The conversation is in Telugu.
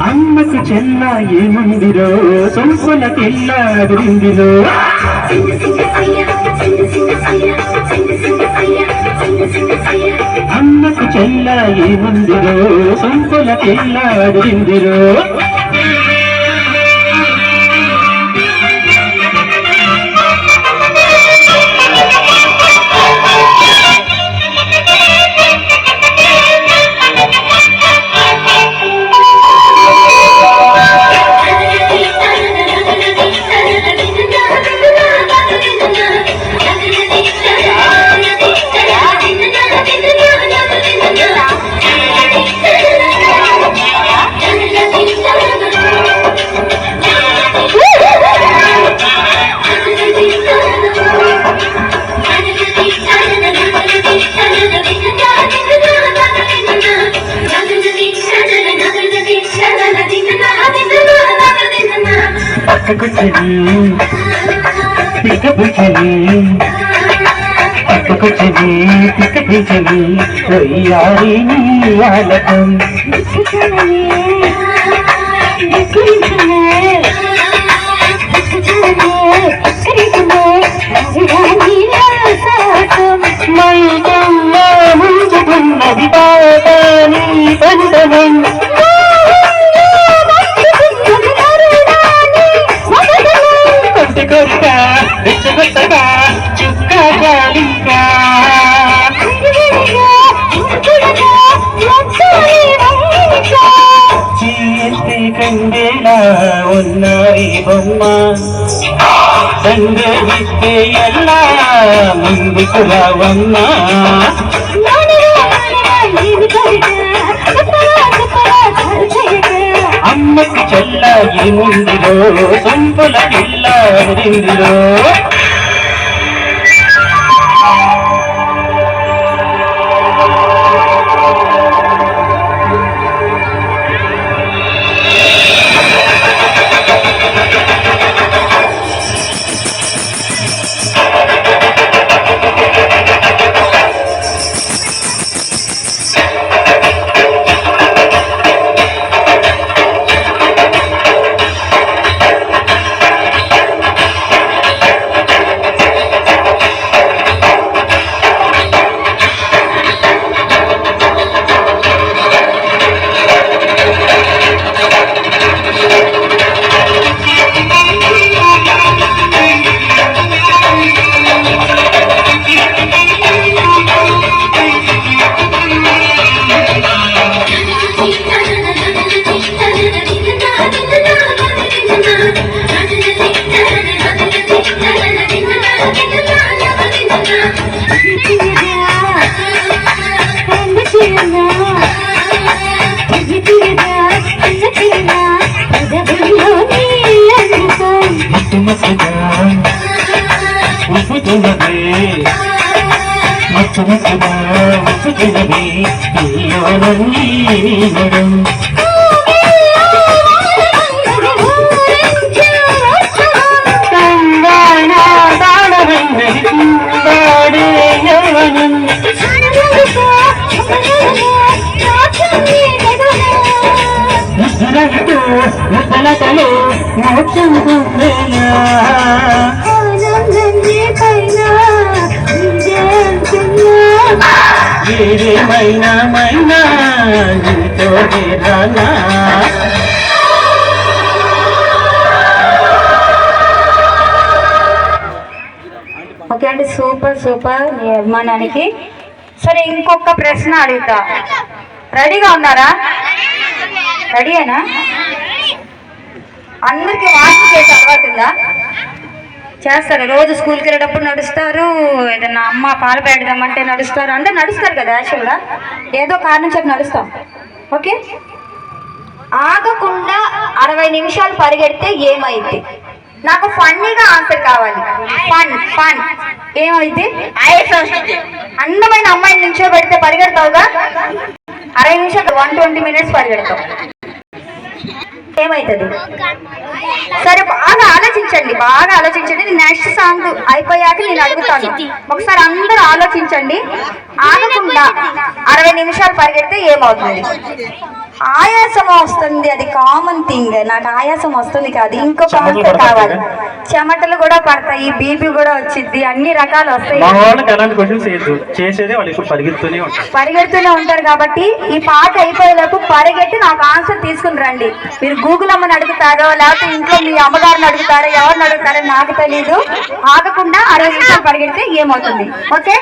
అమ్మకు చెల్ల ఏముందిరో సొంపులకెళ్ళాదిరిందిరో అమ్మకు చెల్ల ఏముందిరో సొంపులకెళ్ళాదిరిందిరో పక్కకొచ్చని పిక్కపుచ్చని పక్కకొచ్చని పిక్కపుచ్చని వయ్యారిని ఆలకం మైదమ్మా ముంచుకున్నది పాపాని పందనం కొరిక రెచ్చగొట్టగా చుక్క జాలింకా చీస్తే కండేలా ఉన్నాయి బొమ్మ సంగరిస్తే ఎలా ముందుకు రావమ్మా అమ్మకు చెల్ల ఏముందిరో సొంపుల ఇల్లారిందిరో మైనా మైనా నీతో రానా ఓకే అండి, సూపర్ సూపర్ మీ అభిమానానికి. సరే, ఇంకొక ప్రశ్న అడుగుతా. రెడీగా ఉన్నారా? రెడీయేనా? అందరికి వాకింగ్ చేసే అలవాటు ఉందా? చేస్తారు. రోజు స్కూల్కి వెళ్ళేటప్పుడు నడుస్తారు, ఏదైనా అమ్మ పాలు పెడదామంటే నడుస్తారు, అందరు నడుస్తారు కదా యాక్చువల్గా, ఏదో కారణం చెప్పి నడుస్తాం. ఓకే, ఆగకుండా 60 నిమిషాలు పరిగెడితే ఏమైంది? నాకు ఫన్నీగా ఆన్సర్ కావాలి. ఫన్ ఏమైంది? అందమైన అమ్మాయిని నిల్చోబెడితే పరిగెడతావుగా, 60 నిమిషాలు 120 మినిట్స్ పరిగెడతావు, ఏమవుతుంది? సరే బాగా ఆలోచించండి, నేను నెక్స్ట్ సాంగ్ అయిపోయాక నేను అడుగుతాను. ఒకసారి అందరూ ఆలోచించండి. ఆగకుండా 60 నిమిషాలు పరిగెడితే ఏమవుతుంది? ఆయాసం వస్తుంది, అది కామన్ థింగ్. నాకు ఆయాసం వస్తుంది కాదు, ఇంకొక ఆన్సర్ కావాలి. చెమటలు కూడా పడతాయి, బీపీ కూడా వచ్చింది, అన్ని రకాలు వస్తాయి. పరిగెడుతూనే ఉంటారు కాబట్టి ఈ పాట అయిపోయేలోపు పరిగెట్టి నాకు ఆన్సర్ తీసుకుని రండి. మీరు గూగుల్ అమ్మని అడుగుతారో లేకపోతే ఇంట్లో మీ అమ్మగారిని అడుగుతారో ఎవరిని అడుగుతారో నాకు తెలీదు. ఆగకుండా 60 నిమిషాలు పరిగెడితే ఏమవుతుంది? ఓకే.